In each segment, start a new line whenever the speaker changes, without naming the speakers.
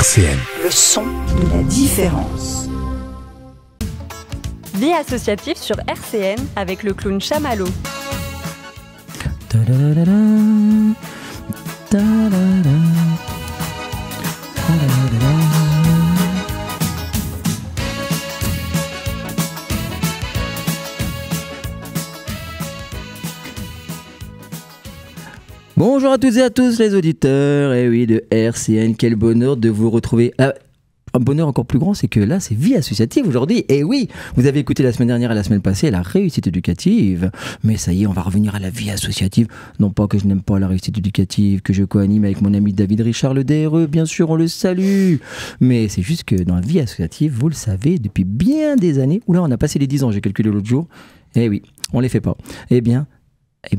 RCN.
Le son de la différence.
Vie associative sur RCN avec le clown Chamallow.
Bonjour à toutes et à tous les auditeurs, et oui, de RCN, quel bonheur de vous retrouver. Un bonheur encore plus grand, c'est que là, c'est Vie associative aujourd'hui. Et oui, vous avez écouté la semaine dernière et la semaine passée la réussite éducative. Mais ça y est, on va revenir à la vie associative. Non pas que je n'aime pas la réussite éducative, que je co-anime avec mon ami David Richard, le DRE, bien sûr, on le salue. Mais c'est juste que dans la vie associative, vous le savez, depuis bien des années, oula, on a passé les 10 ans, j'ai calculé l'autre jour. Eh oui, on les fait pas. Eh bien,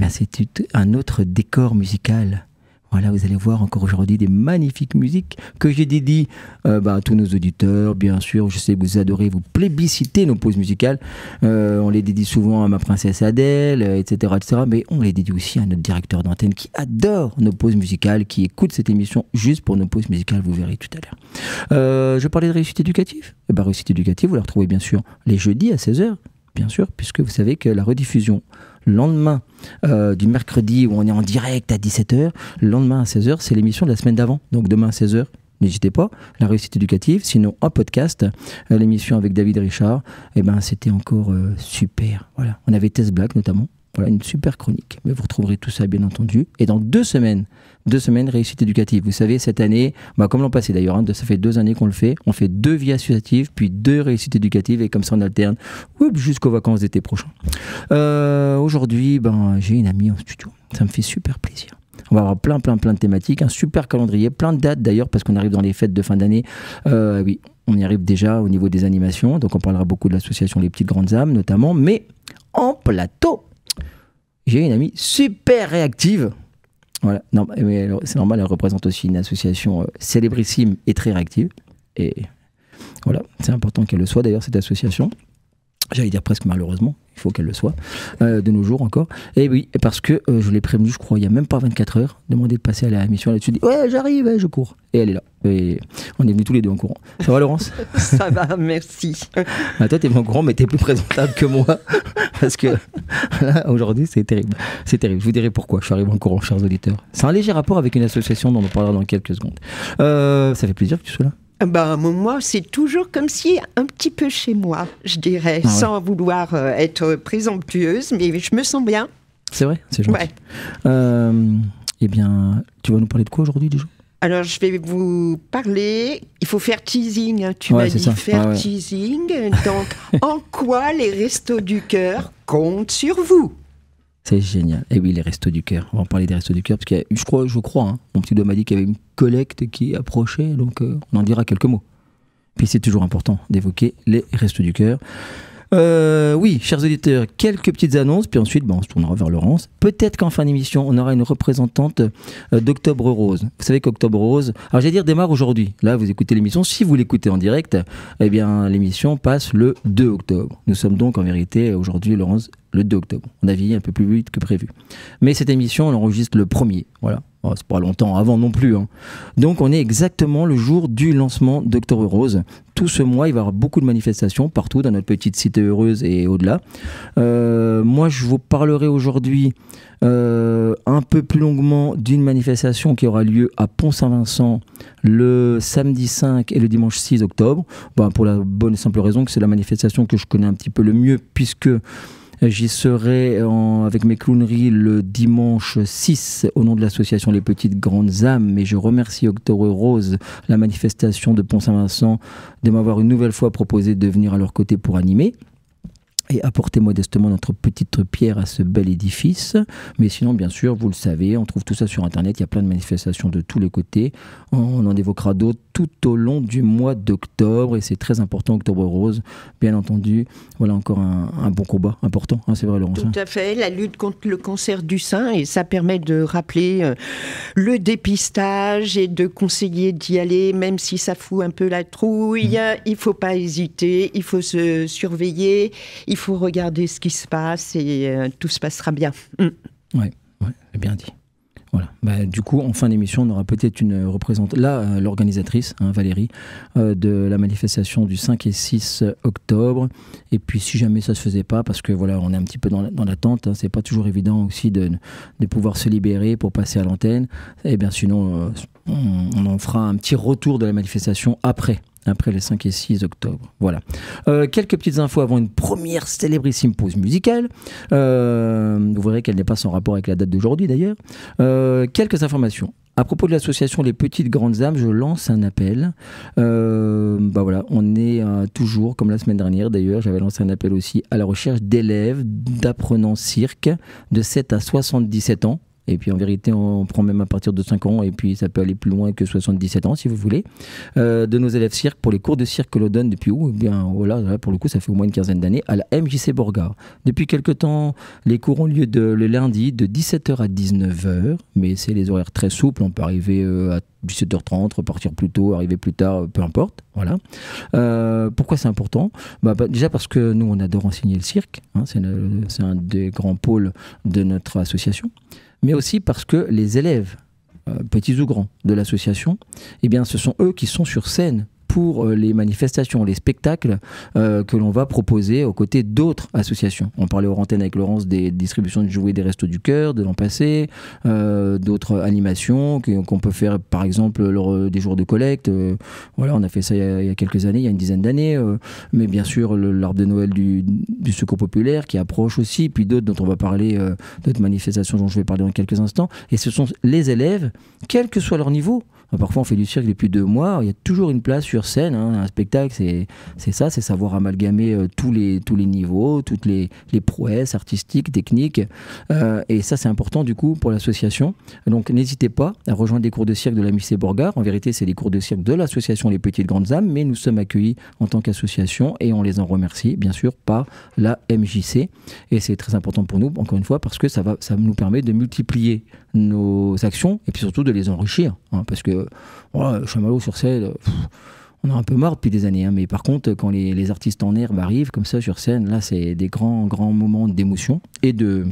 c'est un autre décor musical. Voilà, vous allez voir encore aujourd'hui des magnifiques musiques que j'ai dédiées à tous nos auditeurs, bien sûr. Je sais que vous adorez, vous plébiscitez nos pauses musicales. On les dédie souvent à ma princesse Adèle, etc., etc. Mais on les dédie aussi à notre directeur d'antenne qui adore nos pauses musicales, qui écoute cette émission juste pour nos pauses musicales, vous verrez tout à l'heure. Je parlais de réussite éducative. Réussite éducative, vous la retrouvez bien sûr les jeudis à 16h, bien sûr, puisque vous savez que la rediffusion le lendemain du mercredi où on est en direct à 17h, le lendemain à 16h, c'est l'émission de la semaine d'avant. Donc demain à 16h, n'hésitez pas, la réussite éducative. Sinon, en podcast, l'émission avec David Richard, c'était encore super. Voilà. On avait Tess Black notamment. Voilà, une super chronique. Mais vous retrouverez tout ça, bien entendu. Et dans 2 semaines, réussite éducative. Vous savez, cette année, comme l'an passé d'ailleurs, ça fait 2 années qu'on le fait. On fait 2 vies associatives, puis 2 réussites éducatives, et comme ça on alterne jusqu'aux vacances d'été prochain. Aujourd'hui, j'ai une amie en studio. Ça me fait super plaisir. On va avoir plein de thématiques, un super calendrier, plein de dates d'ailleurs, parce qu'on arrive dans les fêtes de fin d'année. Oui, on y arrive déjà au niveau des animations. Donc on parlera beaucoup de l'association Les Petites Grandes Âmes, notamment. Mais en plateau, j'ai une amie super réactive. Voilà. Non, mais c'est normal, elle représente aussi une association célébrissime et très réactive. Et voilà, c'est important qu'elle le soit d'ailleurs, cette association. J'allais dire presque malheureusement, il faut qu'elle le soit, de nos jours encore. Et oui, parce que je l'ai prévenue, je crois, il n'y a même pas 24 heures, demandé de passer à la mission là-dessus, dit ouais, j'arrive, je cours. Et elle est là. Et on est venus tous les deux en courant. Ça va, Laurence?
Ça va, merci.
Toi, t'es venu en courant, mais t'es plus présentable que moi. Parce que là, aujourd'hui, c'est terrible. C'est terrible. Je vous dirai pourquoi je suis arrivé en courant, chers auditeurs. C'est un léger rapport avec une association dont on parlera dans quelques secondes. Ça fait plaisir que tu sois là.
Moi, c'est toujours comme si un petit peu chez moi, je dirais, sans vouloir être présomptueuse, mais je me sens bien.
C'est vrai, c'est gentil. Ouais. Eh bien, tu vas nous parler de quoi aujourd'hui déjà?
Alors, je vais vous parler, il faut faire teasing, tu m'as dit faire teasing, donc en quoi les Restos du Cœur comptent sur vous?
C'est génial. Et oui, les Restos du Cœur. On va en parler des Restos du Cœur, parce que je crois, mon petit doigt m'a dit qu'il y avait une collecte qui approchait, donc on en dira quelques mots. Puis c'est toujours important d'évoquer les Restos du Cœur. Oui, chers auditeurs, quelques petites annonces, puis ensuite on se tournera vers Laurence. Peut-être qu'en fin d'émission, on aura une représentante d'Octobre Rose. Vous savez qu'Octobre Rose, alors j'allais dire démarre aujourd'hui. Là, vous écoutez l'émission. Si vous l'écoutez en direct, eh bien l'émission passe le 2 octobre. Nous sommes donc en vérité aujourd'hui, Laurence, le 2 octobre. On a vieilli un peu plus vite que prévu. Mais cette émission, on l'enregistre le 1er. Voilà. C'est pas longtemps avant non plus. Donc on est exactement le jour du lancement d'Octobre Rose. Tout ce mois, il va y avoir beaucoup de manifestations partout dans notre petite cité heureuse et au-delà. Moi, je vous parlerai aujourd'hui un peu plus longuement d'une manifestation qui aura lieu à Pont-Saint-Vincent le samedi 5 et le dimanche 6 octobre. Pour la bonne et simple raison que c'est la manifestation que je connais un petit peu le mieux, puisque j'y serai avec mes clowneries le dimanche 6 au nom de l'association Les Petites Grandes Âmes. Mais je remercie Octobre Rose, la manifestation de Pont-Saint-Vincent, de m'avoir une nouvelle fois proposé de venir à leur côté pour animer et apporter modestement notre petite pierre à ce bel édifice. Mais sinon, bien sûr, vous le savez, on trouve tout ça sur Internet. Il y a plein de manifestations de tous les côtés. On en évoquera d'autres tout au long du mois d'octobre. Et c'est très important, Octobre Rose, bien entendu. Voilà encore un bon combat important. C'est vrai, Laurence.
Tout à fait. La lutte contre le cancer du sein. Et ça permet de rappeler le dépistage et de conseiller d'y aller, même si ça fout un peu la trouille. Il ne faut pas hésiter. Il faut se surveiller. Il faut regarder ce qui se passe et tout se passera bien.
Ouais, c'est bien dit. Voilà. Du coup, en fin d'émission, on aura peut-être une représentante, là, l'organisatrice, Valérie, de la manifestation du 5 et 6 octobre. Et puis, si jamais ça se faisait pas, parce que voilà, on est un petit peu dans l'attente, c'est pas toujours évident aussi de pouvoir se libérer pour passer à l'antenne. Et bien, sinon, on en fera un petit retour de la manifestation après les 5 et 6 octobre. Voilà. Quelques petites infos avant une première célébrissime pause musicale. Vous verrez qu'elle n'est pas sans rapport avec la date d'aujourd'hui d'ailleurs. Quelques informations. À propos de l'association Les Petites Grandes Âmes, je lance un appel. Voilà, on est toujours, comme la semaine dernière d'ailleurs, j'avais lancé un appel aussi à la recherche d'élèves, d'apprenants cirque de 7 à 77 ans. Et puis en vérité, on prend même à partir de 5 ans, et puis ça peut aller plus loin que 77 ans si vous voulez, de nos élèves cirque pour les cours de cirque que l'on donne depuis où ? Eh bien voilà, là, pour le coup, ça fait au moins une quinzaine d'années à la MJC Borgard. Depuis quelque temps, les cours ont lieu le lundi de 17h à 19h, mais c'est les horaires très souples, on peut arriver à 17h30, repartir plus tôt, arriver plus tard, peu importe. Voilà. Pourquoi c'est important ? Déjà parce que nous, on adore enseigner le cirque, c'est un des grands pôles de notre association. Mais aussi parce que les élèves, petits ou grands, de l'association, eh bien, ce sont eux qui sont sur scène pour les manifestations, les spectacles que l'on va proposer aux côtés d'autres associations. On parlait aux antennes avec Laurence des distributions de jouets des Restos du Cœur de l'an passé, d'autres animations qu'on peut faire par exemple lors des jours de collecte. Voilà, on a fait ça il y a quelques années, il y a une dizaine d'années. Mais bien sûr, l'arbre de Noël du Secours Populaire qui approche aussi, puis d'autres dont on va parler, d'autres manifestations dont je vais parler dans quelques instants. Et ce sont les élèves, quel que soit leur niveau. Parfois, on fait du cirque depuis 2 mois. Il y a toujours une place sur scène. Un spectacle, c'est ça, c'est savoir amalgamer tous les niveaux, toutes les prouesses artistiques, techniques. Et ça, c'est important du coup pour l'association. Donc, n'hésitez pas à rejoindre les cours de cirque de la MJC Borgard. En vérité, c'est les cours de cirque de l'association Les Petites Grandes Âmes, mais nous sommes accueillis en tant qu'association et on les en remercie, bien sûr, par la MJC. Et c'est très important pour nous, encore une fois, parce que ça nous permet de multiplier nos actions et puis surtout de les enrichir. Parce que Chamallow sur scène, on a un peu marre depuis des années. Mais par contre, quand les artistes en herbe arrivent comme ça sur scène, là, c'est des grands moments d'émotion et de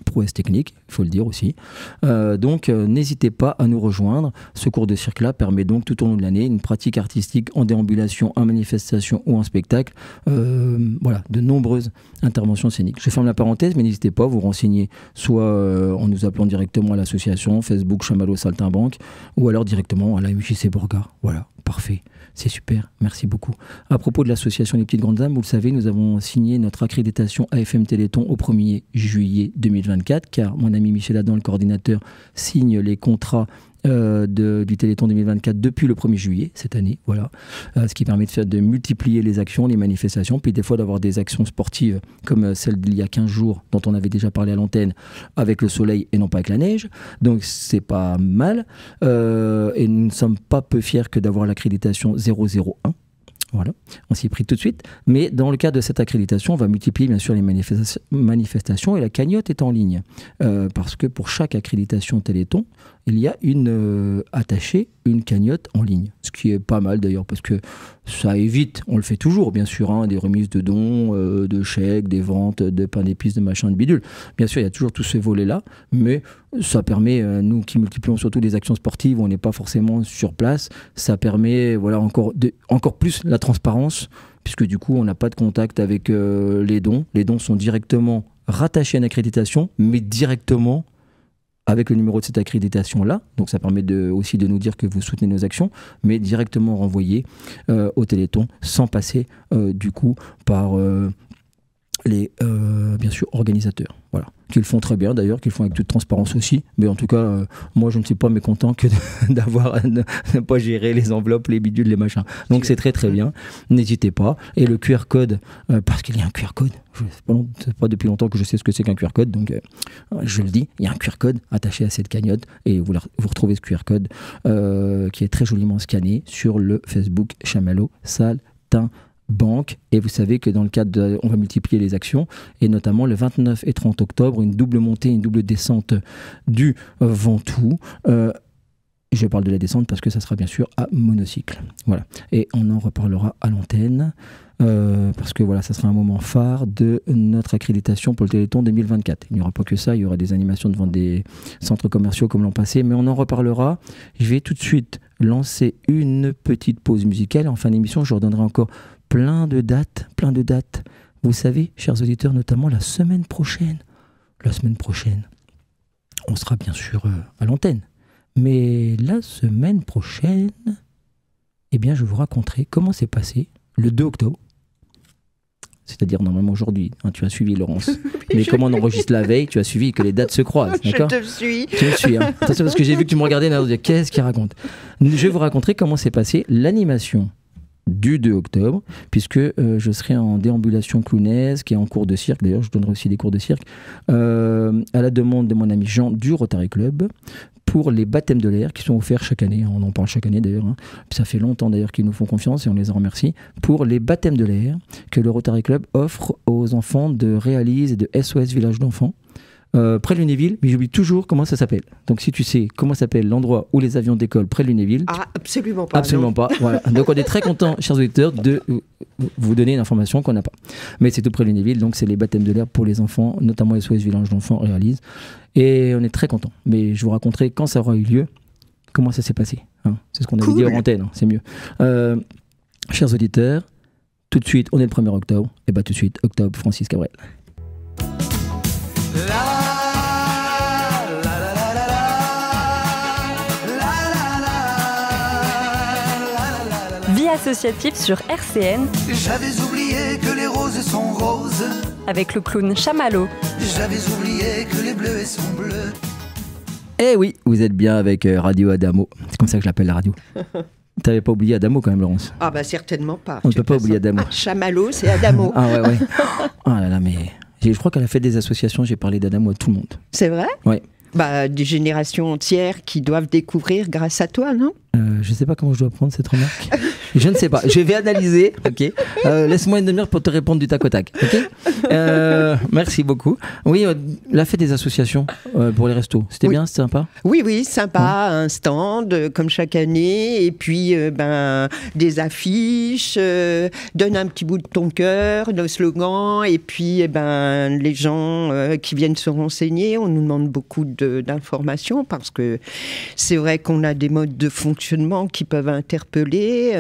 prouesse technique, il faut le dire aussi. Donc, n'hésitez pas à nous rejoindre. Ce cours de cirque-là permet donc tout au long de l'année une pratique artistique en déambulation, en manifestation ou en spectacle. Voilà, de nombreuses interventions scéniques. Je ferme la parenthèse, mais n'hésitez pas à vous renseigner, soit en nous appelant directement à l'association, Facebook Chamallow Saltimbanque, ou alors directement à la MJC Borgard. Voilà, parfait. C'est super, merci beaucoup. À propos de l'association Les Petites Grandes Âmes, vous le savez, nous avons signé notre accréditation AFM Téléthon au 1er juillet 2024, car mon ami Michel Adam, le coordinateur, signe les contrats du Téléthon 2024 depuis le 1er juillet cette année, voilà. Ce qui permet de multiplier les actions, les manifestations, puis des fois d'avoir des actions sportives comme celle d'il y a 15 jours dont on avait déjà parlé à l'antenne, avec le soleil et non pas avec la neige, donc c'est pas mal, et nous ne sommes pas peu fiers que d'avoir l'accréditation 001. Voilà, on s'y est pris tout de suite. Mais dans le cadre de cette accréditation, on va multiplier bien sûr les manifestations et la cagnotte est en ligne. Parce que pour chaque accréditation Téléthon, il y a attachée une cagnotte en ligne. Ce qui est pas mal d'ailleurs parce que ça évite, on le fait toujours bien sûr, des remises de dons, de chèques, des ventes, de pain d'épices, de machin, de bidule. Bien sûr, il y a toujours tous ces volets-là, mais ça permet, nous qui multiplions surtout les actions sportives, on n'est pas forcément sur place, ça permet voilà, encore plus la transparence, puisque du coup on n'a pas de contact avec les dons. Les dons sont directement rattachés à une accréditation, mais directement avec le numéro de cette accréditation-là. Donc ça permet aussi de nous dire que vous soutenez nos actions, mais directement renvoyé au Téléthon, sans passer du coup par les bien sûr organisateurs. Voilà. Qu'ils font très bien d'ailleurs, qu'ils font avec toute transparence aussi. Mais en tout cas, moi je ne suis pas mécontent que d'avoir ne pas gérer les enveloppes, les bidules, les machins. Donc c'est très très bien. N'hésitez pas. Et le QR code, parce qu'il y a un QR code. C'est pas depuis longtemps que je sais ce que c'est qu'un QR code, donc je le dis, il y a un QR code attaché à cette cagnotte et vous retrouvez ce QR code qui est très joliment scanné sur le Facebook Chamallow Saltimbanque. Et vous savez que dans le cadre on va multiplier les actions et notamment le 29 et 30 octobre, une double montée, une double descente du Ventoux. Je parle de la descente parce que ça sera bien sûr à monocycle. Voilà. Et on en reparlera à l'antenne. parce que voilà, ça sera un moment phare de notre accréditation pour le Téléthon 2024. Il n'y aura pas que ça, il y aura des animations devant des centres commerciaux comme l'an passé, mais on en reparlera. Je vais tout de suite lancer une petite pause musicale. En fin d'émission, je redonnerai encore plein de dates. Vous savez, chers auditeurs, notamment la semaine prochaine, on sera bien sûr à l'antenne. Mais la semaine prochaine, eh bien, je vous raconterai comment s'est passé le 2 octobre. C'est-à-dire normalement aujourd'hui, hein, tu as suivi Laurence. Mais comme on enregistre la veille, tu as suivi que les dates se croisent, d'accord ?
Je te suis.
Tu me suis, hein. Attention parce que j'ai vu que tu me regardais, là, dire qu'est-ce qu'il raconte ? Je vous raconterai comment s'est passée l'animation du 2 octobre, puisque je serai en déambulation clownesque et en cours de cirque. D'ailleurs, je donnerai aussi des cours de cirque à la demande de mon ami Jean du Rotary Club pour les baptêmes de l'air qui sont offerts chaque année. On en parle chaque année d'ailleurs. Hein. Ça fait longtemps d'ailleurs qu'ils nous font confiance et on les en remercie. Pour les baptêmes de l'air que le Rotary Club offre aux enfants de Réalise et de SOS Village d'Enfants. Près de Lunéville, mais j'oublie toujours comment ça s'appelle. Donc si tu sais comment s'appelle l'endroit où les avions décollent près de Lunéville...
Ah, absolument pas.
Absolument pas, voilà. Donc on est très content, chers auditeurs, de vous donner une information qu'on n'a pas. Mais c'est tout près de Lunéville, donc c'est les baptêmes de l'air pour les enfants, notamment SOS Village d'Enfants Réalise. Et on est très content. Mais je vous raconterai quand ça aura eu lieu, comment ça s'est passé. Hein. C'est ce qu'on avait dit hors antenne, hein, c'est mieux. Chers auditeurs, tout de suite, on est le 1er octobre. Et bien tout de suite, octobre, Francis Cabrel.
Vie associative sur RCN.
J'avais oublié que les roses sont roses.
Avec le clown Chamallow.
J'avais oublié que les bleus sont bleus.
Eh oui, vous êtes bien avec Radio Adamo. C'est comme ça que je l'appelle la radio. T'avais pas oublié Adamo quand même, Laurence?
Ah bah certainement pas.
On ne peut pas oublier Adamo.
Ah, Chamallow, c'est Adamo.
Ah ouais. Ah là là, mais je crois qu'à la fête des associations, j'ai parlé d'Adamo à tout le monde.
C'est vrai?
Ouais.
Bah, des générations entières qui doivent découvrir grâce à toi, non?
Je sais pas comment je dois prendre cette remarque. Je ne sais pas. Je vais analyser. Ok. Laisse-moi une demi-heure pour te répondre du tac au tac. Ok. Merci beaucoup. Oui, la fête des associations pour les restos. C'était bien, c'était sympa.
Oui, sympa. Un stand comme chaque année, et puis des affiches. Donne un petit bout de ton cœur, nos slogans, et puis les gens qui viennent se renseigner. On nous demande beaucoup d'informations parce que c'est vrai qu'on a des modes de fonctionnement qui peuvent interpeller.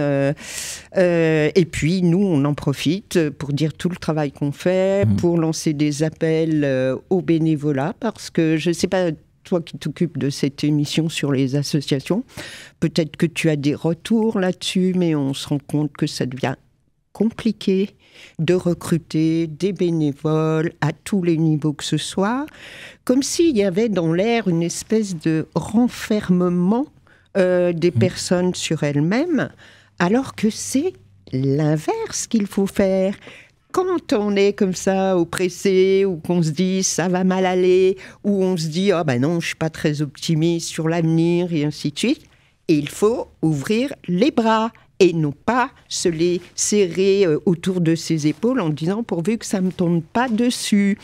Et puis, nous, on en profite pour dire tout le travail qu'on fait, pour lancer des appels au bénévolat, parce que je ne sais pas, toi qui t'occupes de cette émission sur les associations, peut-être que tu as des retours là-dessus, mais on se rend compte que ça devient compliqué de recruter des bénévoles à tous les niveaux que ce soit, comme s'il y avait dans l'air une espèce de renfermement des personnes sur elles-mêmes, alors que c'est l'inverse qu'il faut faire. Quand on est comme ça, oppressé, ou qu'on se dit ça va mal aller, ou on se dit non, je suis pas très optimiste sur l'avenir, et ainsi de suite, et il faut ouvrir les bras et non pas se les serrer autour de ses épaules en disant pourvu que ça me tombe pas dessus.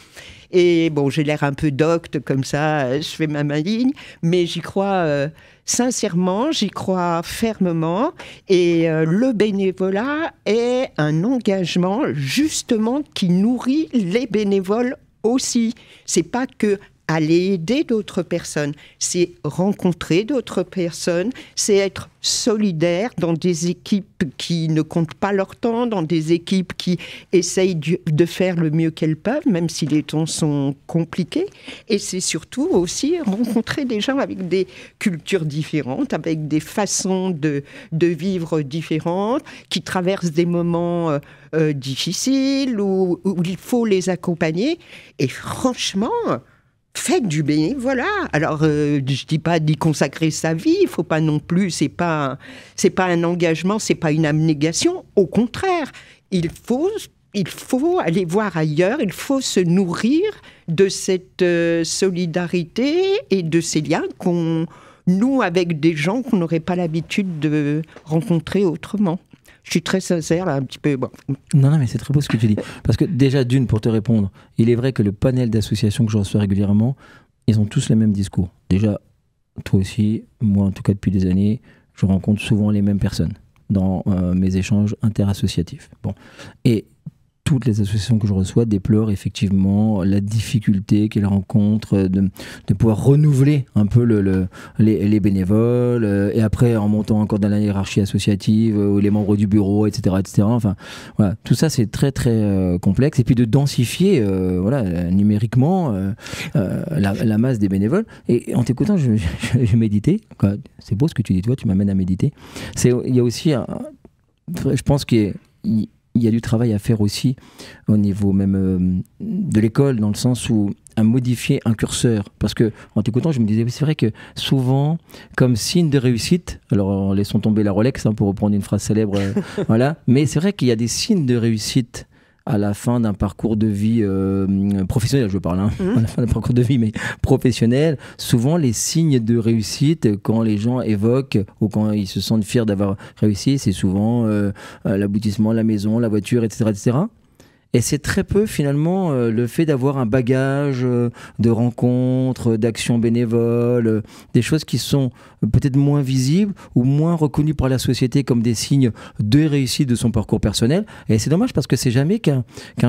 Et bon, j'ai l'air un peu docte comme ça, je fais ma maligne, mais j'y crois sincèrement, j'y crois fermement. Et le bénévolat est un engagement justement qui nourrit les bénévoles aussi. C'est pas que aller aider d'autres personnes, c'est rencontrer d'autres personnes, c'est être solidaire dans des équipes qui ne comptent pas leur temps, dans des équipes qui essayent de faire le mieux qu'elles peuvent, même si les temps sont compliqués. Et c'est surtout aussi rencontrer des gens avec des cultures différentes, avec des façons de vivre différentes, qui traversent des moments difficiles, où il faut les accompagner. Et franchement, faites du bénévolat. Alors, je dis pas d'y consacrer sa vie, il faut pas non plus, c'est pas un engagement, c'est pas une abnégation. Au contraire, il faut aller voir ailleurs, il faut se nourrir de cette solidarité et de ces liens qu'on noue avec des gens qu'on n'aurait pas l'habitude de rencontrer autrement. Je suis très sincère, là, un petit peu. Bon.
Non, mais c'est très beau ce que tu dis. Parce que déjà, d'une, pour te répondre, il est vrai que le panel d'associations que je reçois régulièrement, ils ont tous les mêmes discours. Déjà, toi aussi, moi en tout cas depuis des années, je rencontre souvent les mêmes personnes. dans mes échanges interassociatifs. Bon. Et toutes les associations que je reçois déplorent effectivement la difficulté qu'elles rencontrent de pouvoir renouveler un peu les bénévoles, et après en montant encore dans la hiérarchie associative, les membres du bureau, etc. etc. Enfin, voilà, tout ça c'est très très complexe, et puis de densifier numériquement la masse des bénévoles. Et en t'écoutant, je méditais. C'est beau ce que tu dis, toi, tu m'amènes à méditer. Il y a aussi, je pense qu'il y a du travail à faire aussi au niveau même de l'école, dans le sens où à modifier un curseur. Parce que en t'écoutant, je me disais, c'est vrai que souvent, comme signe de réussite, alors laissons tomber la Rolex pour reprendre une phrase célèbre, voilà, mais c'est vrai qu'il y a des signes de réussite à la fin d'un parcours de vie professionnel, je parle, à la fin d'un parcours de vie, mais professionnel. Souvent, les signes de réussite, quand les gens évoquent ou quand ils se sentent fiers d'avoir réussi, c'est souvent l'aboutissement, la maison, la voiture, etc., etc. Et c'est très peu finalement le fait d'avoir un bagage de rencontres, d'actions bénévoles, des choses qui sont peut-être moins visibles ou moins reconnues par la société comme des signes de réussite de son parcours personnel. Et c'est dommage parce que c'est jamais qu'un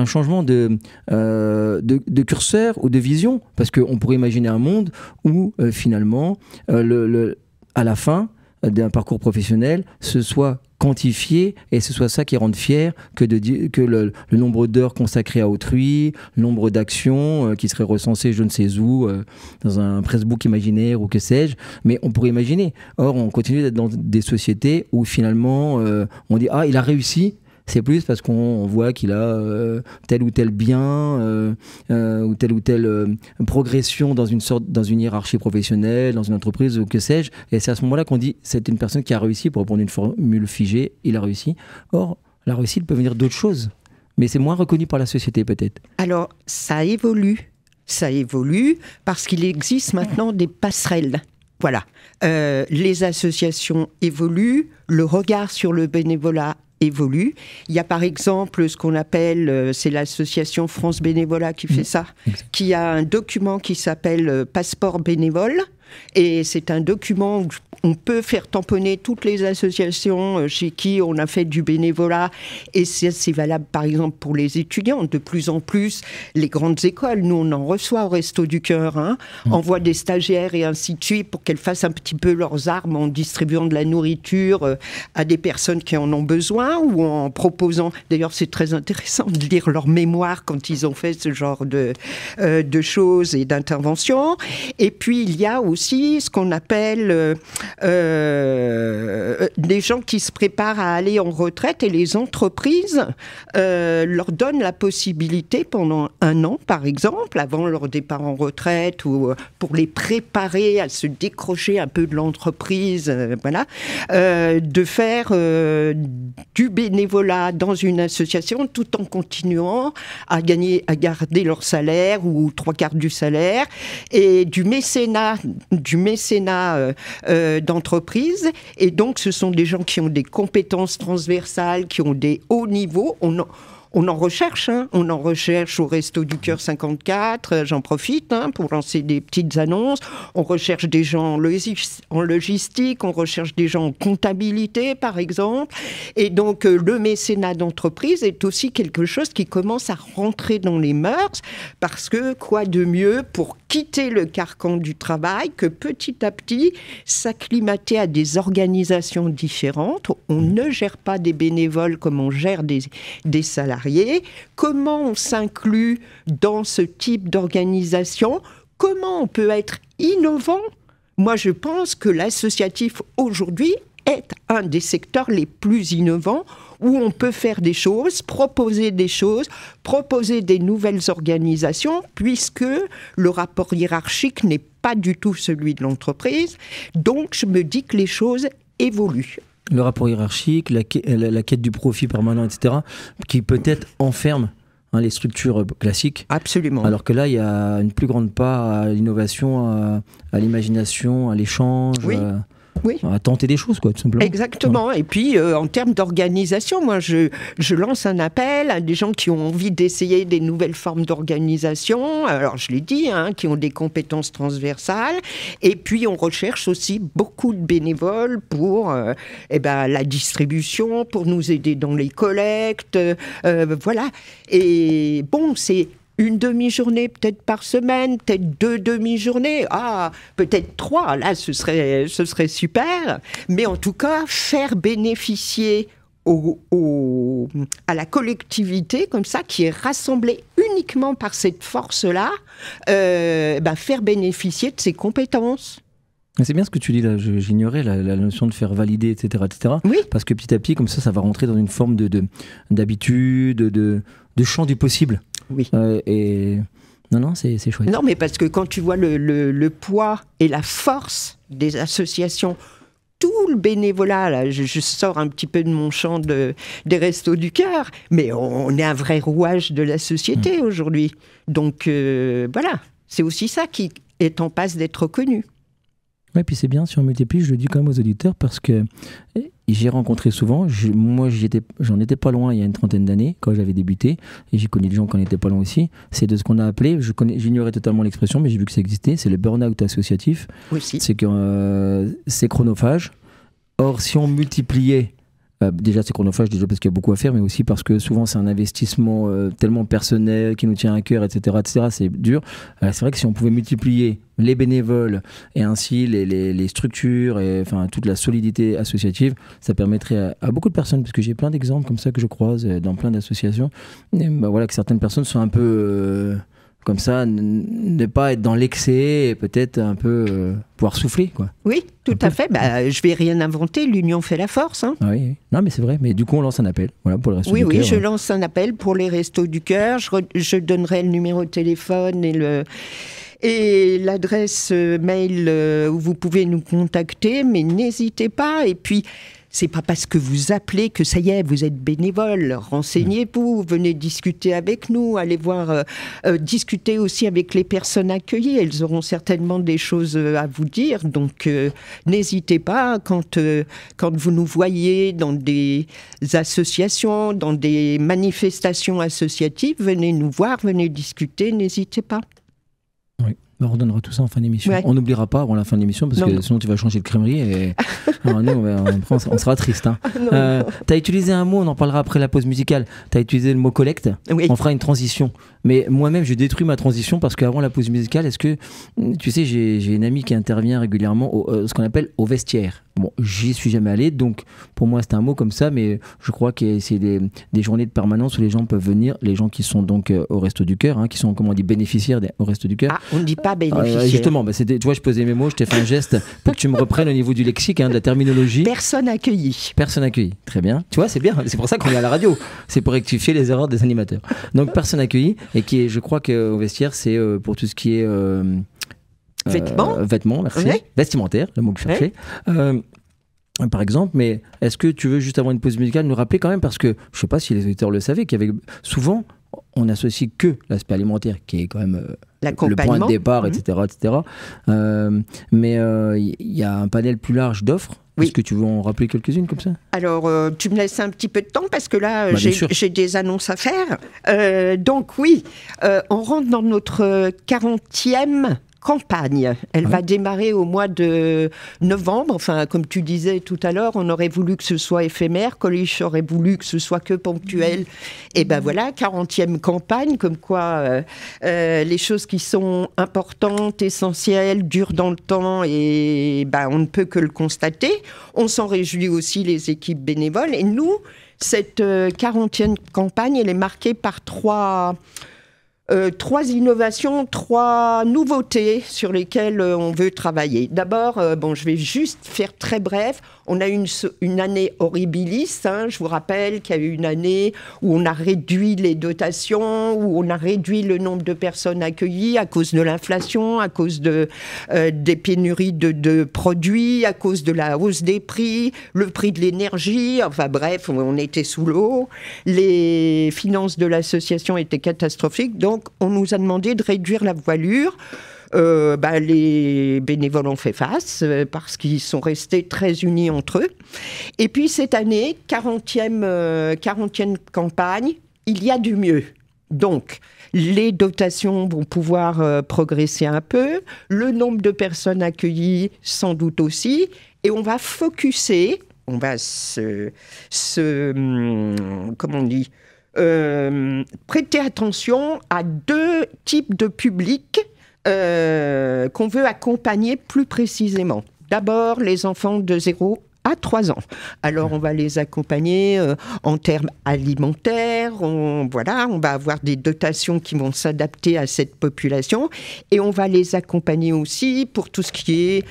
changement de curseur ou de vision. Parce qu'on pourrait imaginer un monde où finalement, à la fin d'un parcours professionnel, ce soit quantifié et ce soit ça qui rende fier que le nombre d'heures consacrées à autrui, le nombre d'actions qui seraient recensées je ne sais où, dans un pressbook imaginaire ou que sais-je, mais on pourrait imaginer. Or, on continue d'être dans des sociétés où finalement on dit « Ah, il a réussi ». C'est plus parce qu'on voit qu'il a tel ou tel bien ou telle progression dans une hiérarchie professionnelle, dans une entreprise ou que sais-je. Et c'est à ce moment-là qu'on dit c'est une personne qui a réussi, pour reprendre une formule figée, il a réussi. Or, la réussite peut venir d'autres choses, mais c'est moins reconnu par la société peut-être.
Alors, ça évolue parce qu'il existe maintenant des passerelles. Voilà, les associations évoluent, le regard sur le bénévolat évolue. Il y a par exemple ce qu'on appelle, c'est l'association France Bénévolat qui fait ça, qui a un document qui s'appelle Passeport bénévole. Et c'est un document où on peut faire tamponner toutes les associations chez qui on a fait du bénévolat. Et c'est valable par exemple pour les étudiants. De plus en plus, les grandes écoles, nous on en reçoit au Resto du Cœur, envoie des stagiaires et ainsi de suite pour qu'elles fassent un petit peu leurs armes en distribuant de la nourriture à des personnes qui en ont besoin ou en proposant. D'ailleurs, c'est très intéressant de lire leur mémoire quand ils ont fait ce genre de choses et d'interventions. Et puis, il y a aussi ce qu'on appelle des gens qui se préparent à aller en retraite et les entreprises leur donnent la possibilité pendant 1 an, par exemple, avant leur départ en retraite ou pour les préparer à se décrocher un peu de l'entreprise, de faire du bénévolat dans une association tout en continuant à garder leur salaire ou 3/4 du salaire, et du mécénat d'entreprise. Et donc, ce sont des gens qui ont des compétences transversales, qui ont des hauts niveaux. On en recherche, on en recherche au Resto du Cœur 54, j'en profite pour lancer des petites annonces. On recherche des gens en logistique, on recherche des gens en comptabilité, par exemple. Et donc, le mécénat d'entreprise est aussi quelque chose qui commence à rentrer dans les mœurs, parce que quoi de mieux pour quitter le carcan du travail que petit à petit s'acclimater à des organisations différentes. On ne gère pas des bénévoles comme on gère des salariés. Comment on s'inclut dans ce type d'organisation? Comment on peut être innovant? Moi, je pense que l'associatif aujourd'hui est un des secteurs les plus innovants où on peut faire des choses, proposer des nouvelles organisations, puisque le rapport hiérarchique n'est pas du tout celui de l'entreprise. Donc, je me dis que les choses évoluent.
Le rapport hiérarchique, la quête du profit permanent, etc., qui peut-être enferme les structures classiques.
Absolument.
Alors que là, il y a une plus grande part à l'innovation, à l'imagination, à l'échange.
Oui.
à tenter des choses, quoi, tout simplement.
Exactement. Ouais. Et puis, en termes d'organisation, moi, je lance un appel à des gens qui ont envie d'essayer des nouvelles formes d'organisation. Alors, je l'ai dit, qui ont des compétences transversales. Et puis, on recherche aussi beaucoup de bénévoles pour la distribution, pour nous aider dans les collectes. Voilà. Et bon, c'est une demi-journée peut-être par semaine, peut-être 2 demi-journées, peut-être 3, là ce serait super, mais en tout cas faire bénéficier à la collectivité comme ça, qui est rassemblée uniquement par cette force-là, faire bénéficier de ses compétences.
C'est bien ce que tu dis là, j'ignorais la notion de faire valider, etc.
Oui.
Parce que petit à petit, comme ça va rentrer dans une forme d'habitude, de champ du possible.
Oui.
Et non, c'est chouette.
Non, mais parce que quand tu vois le poids et la force des associations, tout le bénévolat, là, je sors un petit peu de mon champ des Restos du Cœur, mais on est un vrai rouage de la société aujourd'hui. Donc voilà, c'est aussi ça qui est en passe d'être reconnu.
Oui, puis c'est bien si on multiplie, je le dis quand même aux auditeurs, parce que j'ai rencontré souvent, moi j'en étais pas loin il y a une 30aine d'années, quand j'avais débuté, et j'ai connu des gens qui n'en étaient pas loin aussi. C'est de ce qu'on a appelé, j'ignorais totalement l'expression, mais j'ai vu que ça existait, c'est le burn-out associatif.
Aussi.
C'est que c'est chronophage. Or, si on multipliait, déjà c'est chronophage, déjà parce qu'il y a beaucoup à faire, mais aussi parce que souvent c'est un investissement tellement personnel, qui nous tient à cœur, etc. c'est dur. C'est vrai que si on pouvait multiplier les bénévoles et ainsi les structures et enfin toute la solidité associative, ça permettrait à beaucoup de personnes, parce que j'ai plein d'exemples comme ça que je croise dans plein d'associations, et voilà, que certaines personnes sont un peu comme ça, ne pas être dans l'excès et peut-être un peu pouvoir souffler, quoi.
Oui, tout à fait. Je vais rien inventer, l'union fait la force. Ah
oui, non mais c'est vrai, mais du coup on lance un appel, voilà, pour les Restos du Cœur.
Oui, je lance un appel pour les Restos du Cœur, je donnerai le numéro de téléphone et l'adresse mail où vous pouvez nous contacter, mais n'hésitez pas. Et puis, c'est pas parce que vous appelez que ça y est, vous êtes bénévole. Renseignez-vous, venez discuter avec nous, allez voir, discuter aussi avec les personnes accueillies. Elles auront certainement des choses à vous dire. Donc, n'hésitez pas, quand vous nous voyez dans des associations, dans des manifestations associatives, venez nous voir, venez discuter, n'hésitez pas.
Oui. On redonnera tout ça en fin d'émission. Ouais. On n'oubliera pas avant la fin de l'émission, parce que sinon tu vas changer de crèmerie et alors, nous, on sera triste. Tu as utilisé un mot, on en parlera après la pause musicale. Tu as utilisé le mot collecte.
Oui.
On fera une transition. Mais moi-même, je détruis ma transition parce qu'avant la pause musicale, est-ce que tu sais, j'ai une amie qui intervient régulièrement ce qu'on appelle au vestiaire. Bon, j'y suis jamais allé, donc pour moi c'est un mot comme ça, mais je crois que c'est des journées de permanence où les gens peuvent venir, les gens qui sont donc au Resto du Cœur, qui sont, comment on dit, bénéficiaires au Resto du Cœur.
On ne dit pas bénéficiaire.
Justement, tu vois, je posais mes mots, je t'ai fait un geste pour que tu me reprennes au niveau du lexique, de la terminologie.
Personne accueillie.
Personne accueillie, très bien. Tu vois, c'est bien, c'est pour ça qu'on est à la radio, c'est pour rectifier les erreurs des animateurs. Donc personne accueillie, et qui est, je crois qu'au vestiaire, c'est pour tout ce qui est... Vêtements, merci.
Oui.
Vestimentaire, le mot que je cherchais. Oui. Par exemple, mais est-ce que tu veux, juste avant une pause musicale, nous rappeler quand même, parce que je ne sais pas si les auditeurs le savaient, qu'il y avait souvent, on n'associe que l'aspect alimentaire, qui est quand même le point de départ, etc. Mais il y a un panel plus large d'offres. Oui. Est-ce que tu veux en rappeler quelques-unes comme ça ?
Alors, tu me laisses un petit peu de temps parce que là, j'ai des annonces à faire. Donc oui, on rentre dans notre 40e campagne. Elle va démarrer au mois de novembre. Enfin, comme tu disais tout à l'heure, on aurait voulu que ce soit éphémère. Coluche aurait voulu que ce soit que ponctuel. Et ben voilà, 40e campagne, comme quoi les choses qui sont importantes, essentielles, durent dans le temps, et on ne peut que le constater. On s'en réjouit aussi, les équipes bénévoles. Et nous, cette 40e campagne, elle est marquée par trois innovations, 3 nouveautés sur lesquelles on veut travailler. D'abord, je vais juste faire très bref. On a eu une année horribilis. Je vous rappelle qu'il y a eu une année où on a réduit les dotations, où on a réduit le nombre de personnes accueillies à cause de l'inflation, à cause des pénuries de produits, à cause de la hausse des prix, le prix de l'énergie. Enfin bref, on était sous l'eau. Les finances de l'association étaient catastrophiques. Donc, on nous a demandé de réduire la voilure. les bénévoles ont fait face parce qu'ils sont restés très unis entre eux. Et puis cette année, 40e campagne, il y a du mieux. Donc, les dotations vont pouvoir progresser un peu, le nombre de personnes accueillies sans doute aussi, et on va focuser, on va comment on dit, prêter attention à 2 types de publics qu'on veut accompagner plus précisément. D'abord, les enfants de 0 à 3 ans. Alors, on va les accompagner en termes alimentaires. On va avoir des dotations qui vont s'adapter à cette population. Et on va les accompagner aussi pour tout ce qui est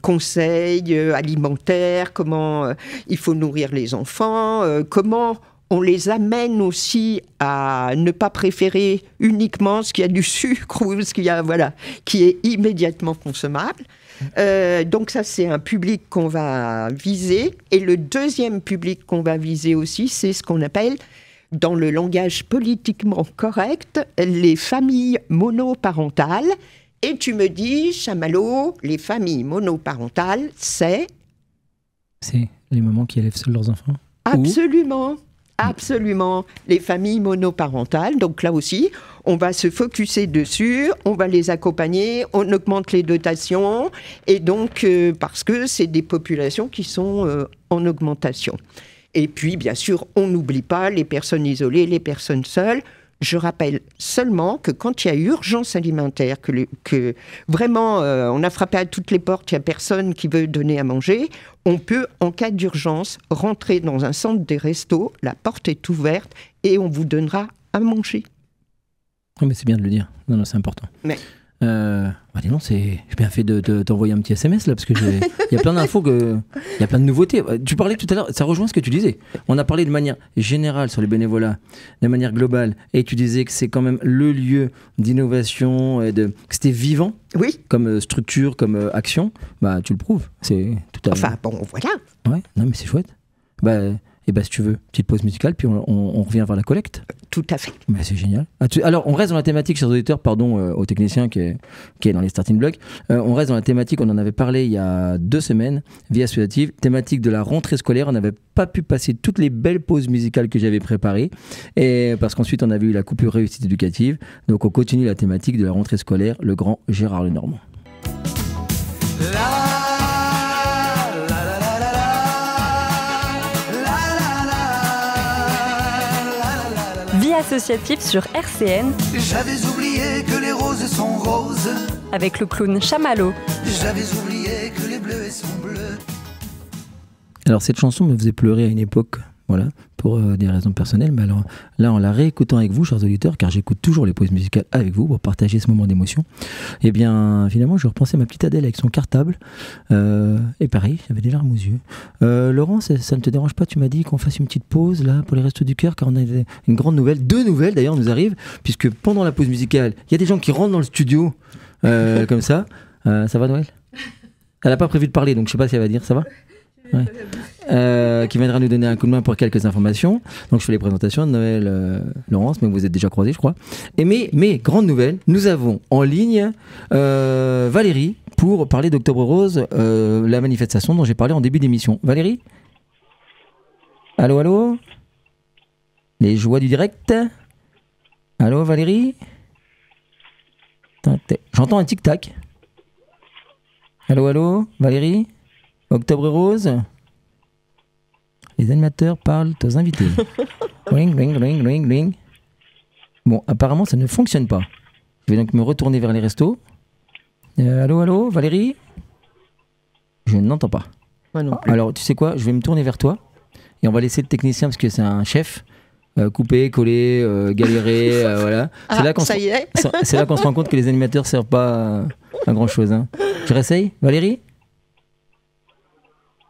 conseils alimentaires, comment il faut nourrir les enfants, comment on les amène aussi à ne pas préférer uniquement ce qui a du sucre ou ce qui est immédiatement consommable. Donc ça, c'est un public qu'on va viser. Et le deuxième public qu'on va viser aussi, c'est ce qu'on appelle, dans le langage politiquement correct, les familles monoparentales. Et tu me dis, Chamallow, les familles monoparentales, c'est
les mamans qui élèvent seuls leurs enfants.
Absolument. Absolument, les familles monoparentales. Donc là aussi, on va se focuser dessus, on va les accompagner, on augmente les dotations, et donc parce que c'est des populations qui sont en augmentation. Et puis, bien sûr, on n'oublie pas les personnes isolées, les personnes seules. Je rappelle seulement que quand il y a urgence alimentaire, que vraiment on a frappé à toutes les portes, il n'y a personne qui veut donner à manger, on peut, en cas d'urgence, rentrer dans un centre des restos, la porte est ouverte et on vous donnera à manger.
Oui, mais c'est bien de le dire. Non, c'est important.
Mais...
dis donc, j'ai bien fait de t'envoyer un petit SMS là, parce que il y a plein d'infos, il y a plein de nouveautés. Tu parlais tout à l'heure, ça rejoint ce que tu disais. On a parlé de manière générale sur les bénévolats, de manière globale, et tu disais que c'est quand même le lieu d'innovation, et que c'était vivant,
oui,
comme structure, comme action. Bah, tu le prouves. C'est tout à fait.
Enfin, bon, voilà.
Ouais, non, mais c'est chouette. Si tu veux, petite pause musicale, puis on revient vers la collecte.
Tout à fait.
Bah, c'est génial. Alors, on reste dans la thématique, chers auditeurs, pardon au technicien qui est dans les starting blocks. On reste dans la thématique, on en avait parlé il y a 2 semaines, Vie associative, thématique de la rentrée scolaire. On n'avait pas pu passer toutes les belles pauses musicales que j'avais préparées, et parce qu'ensuite on avait eu la coupure réussite éducative. Donc on continue la thématique de la rentrée scolaire, le grand Gérard Lenormand.
Vie associative sur RCN.
J'avais oublié que les roses sont roses.
Avec le clown Chamallow.
J'avais oublié que les bleus sont bleus.
Alors cette chanson me faisait pleurer à une époque, voilà, pour des raisons personnelles, mais alors là en la réécoutant avec vous, chers auditeurs, car j'écoute toujours les pauses musicales avec vous pour partager ce moment d'émotion, et bien finalement je repensais à ma petite Adèle avec son cartable, et pareil, j'avais des larmes aux yeux. Laurent, ça ne te dérange pas, tu m'as dit qu'on fasse une petite pause là pour les Restos du Cœur, car on a une grande nouvelle, 2 nouvelles d'ailleurs nous arrivent, puisque pendant la pause musicale, il y a des gens qui rentrent dans le studio comme ça. Ça va Noël? Elle n'a pas prévu de parler, donc je ne sais pas si elle va dire, ça va? Ouais. Qui viendra nous donner un coup de main pour quelques informations. Donc je fais les présentations de Noël, Laurence, mais vous êtes déjà croisés je crois. Et mais grande nouvelle, nous avons en ligne Valérie pour parler d'Octobre Rose, la manifestation dont j'ai parlé en début d'émission. Valérie? Allô, allô? Les joies du direct? Allô Valérie? J'entends un tic-tac. Allô, allô Valérie? Octobre Rose? Les animateurs parlent aux invités. Ring, ring, ring, ring, ring. Bon, apparemment, ça ne fonctionne pas. Je vais donc me retourner vers les restos. Allô, allô, Valérie? Je n'entends pas.
Moi non plus.
Alors, tu sais quoi? Je vais me tourner vers toi. Et on va laisser le technicien, parce que c'est un chef. Couper, coller, galérer, voilà.
C'est là qu'on
se rend compte que les animateurs ne servent pas à grand-chose. Hein. Je réessaye, Valérie?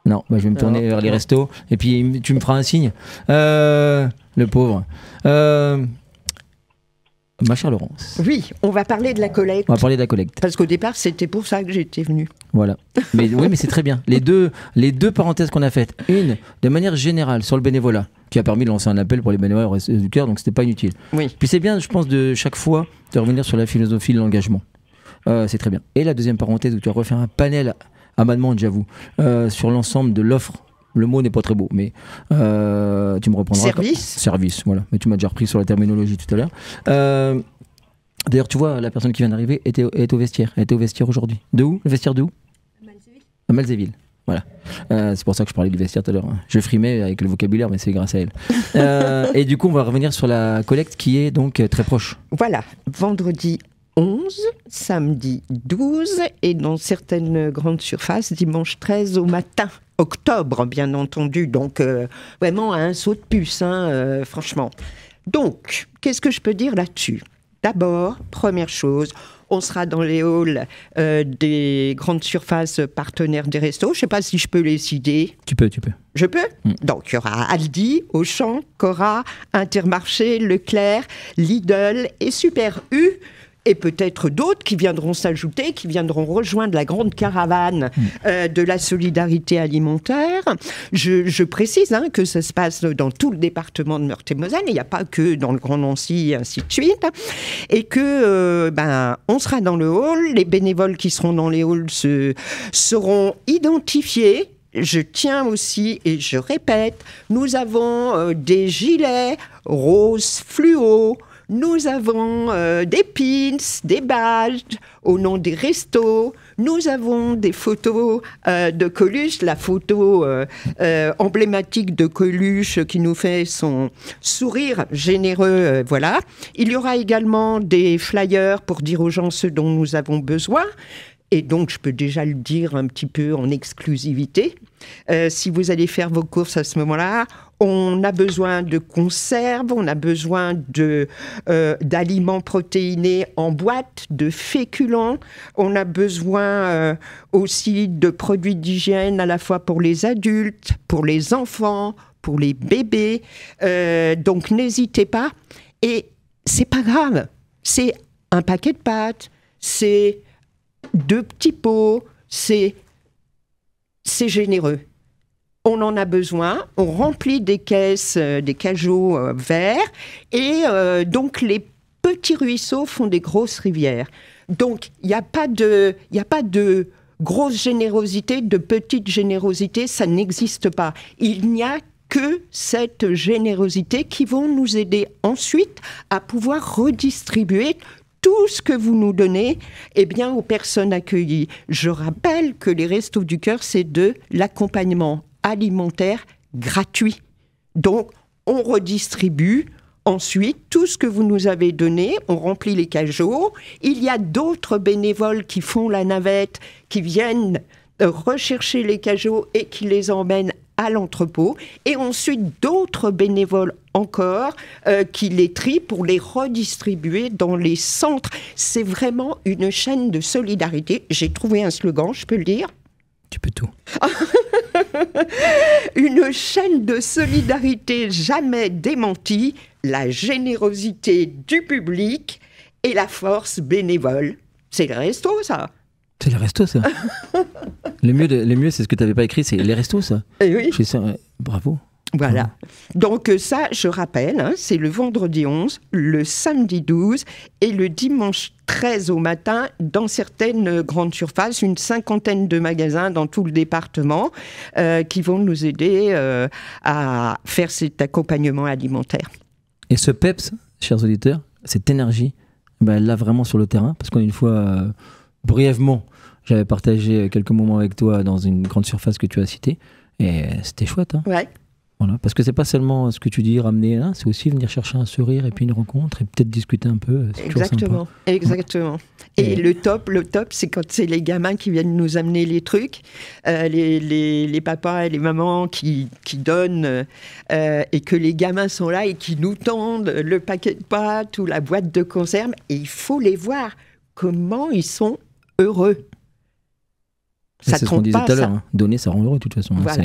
Non, je vais me tourner vers les restos et puis tu me feras un signe. Le pauvre. Ma chère Laurence.
Oui, on va parler de la collecte.
On va parler de la collecte.
Parce qu'au départ, c'était pour ça que j'étais venue.
Voilà. Mais oui, mais c'est très bien. Les deux parenthèses qu'on a faites. Une, de manière générale, sur le bénévolat, qui a permis de lancer un appel pour les bénévoles au Restos du Cœur, donc c'était pas inutile.
Oui.
Puis c'est bien, je pense, de chaque fois, de revenir sur la philosophie de l'engagement. c'est très bien. Et la deuxième parenthèse où tu as refait un panel à ma demande, j'avoue, sur l'ensemble de l'offre. Le mot n'est pas très beau, mais tu me reprendras. Service, voilà. Mais tu m'as déjà repris sur la terminologie tout à l'heure. D'ailleurs, tu vois, la personne qui vient d'arriver est au vestiaire. Elle était au vestiaire aujourd'hui. De où? Le vestiaire de où? À Malzéville. Voilà. C'est pour ça que je parlais du vestiaire tout à l'heure. Je frimais avec le vocabulaire, mais c'est grâce à elle. Et du coup, on va revenir sur la collecte qui est donc très proche.
Voilà. Vendredi 11, samedi 12 et dans certaines grandes surfaces, dimanche 13 au matin. Octobre, bien entendu. Donc, vraiment un saut de puce, franchement. Donc, qu'est-ce que je peux dire là-dessus? D'abord, première chose, on sera dans les halls des grandes surfaces partenaires des restos. Je ne sais pas si je peux les citer.
Tu peux.
Je peux? Donc, il y aura Aldi, Auchan, Cora, Intermarché, Leclerc, Lidl et Super U. Et peut-être d'autres qui viendront s'ajouter, qui viendront rejoindre la grande caravane de la solidarité alimentaire. Je précise que ça se passe dans tout le département de Meurthe-et-Moselle, il n'y a pas que dans le Grand Nancy, et ainsi de suite. Et que, on sera dans le hall, les bénévoles qui seront dans les halls seront identifiés. Je tiens aussi, et je répète, nous avons des gilets roses fluo. Nous avons des pins, des badges au nom des restos. Nous avons des photos de Coluche, la photo emblématique de Coluche qui nous fait son sourire généreux. Voilà. Il y aura également des flyers pour dire aux gens ce dont nous avons besoin. Et donc, je peux déjà le dire un petit peu en exclusivité. Si vous allez faire vos courses à ce moment-là, on a besoin de conserves, on a besoin d'aliments protéinés en boîte, de féculents. On a besoin aussi de produits d'hygiène à la fois pour les adultes, pour les enfants, pour les bébés. Donc, n'hésitez pas. Et c'est pas grave. C'est un paquet de pâtes, c'est 2 petits pots, c'est généreux. On en a besoin, on remplit des caisses, des cajots verts, et donc les petits ruisseaux font des grosses rivières. Donc il n'y a pas de grosse générosité, de petite générosité, ça n'existe pas. Il n'y a que cette générosité qui vont nous aider ensuite à pouvoir redistribuer tout ce que vous nous donnez aux personnes accueillies. Je rappelle que les Restos du Cœur, c'est de l'accompagnement alimentaire gratuit. Donc, on redistribue ensuite tout ce que vous nous avez donné, on remplit les cajots. Il y a d'autres bénévoles qui font la navette, qui viennent rechercher les cajots et qui les emmènent à l'entrepôt, et ensuite d'autres bénévoles encore qui les trient pour les redistribuer dans les centres. C'est vraiment une chaîne de solidarité. J'ai trouvé un slogan, je peux le dire?
Tu peux tout.
Une chaîne de solidarité jamais démentie, la générosité du public et la force bénévole. C'est le resto, ça.
C'est les restos, ça. Le mieux, c'est ce que tu n'avais pas écrit, c'est les restos, ça.
Et oui.
Je fais ça, ouais. Bravo.
Voilà. Donc ça, je rappelle, c'est le vendredi 11, le samedi 12 et le dimanche 13 au matin dans certaines grandes surfaces, une 50aine de magasins dans tout le département qui vont nous aider à faire cet accompagnement alimentaire.
Et ce PEPS, chers auditeurs, cette énergie, elle l'a vraiment sur le terrain, parce qu'une fois, brièvement, j'avais partagé quelques moments avec toi dans une grande surface que tu as citée, et c'était chouette.
Ouais.
Voilà, parce que c'est pas seulement ce que tu dis, ramener là, c'est aussi venir chercher un sourire et puis une rencontre et peut-être discuter un peu.
Exactement. Et le top, c'est quand c'est les gamins qui viennent nous amener les trucs, les papas et les mamans qui donnent et que les gamins sont là et qui nous tendent le paquet de pâtes ou la boîte de conserve, et il faut les voir comment ils sont heureux.
Ça c'est ce qu'on disait tout à l'heure, donner ça rend heureux de toute façon.
Voilà.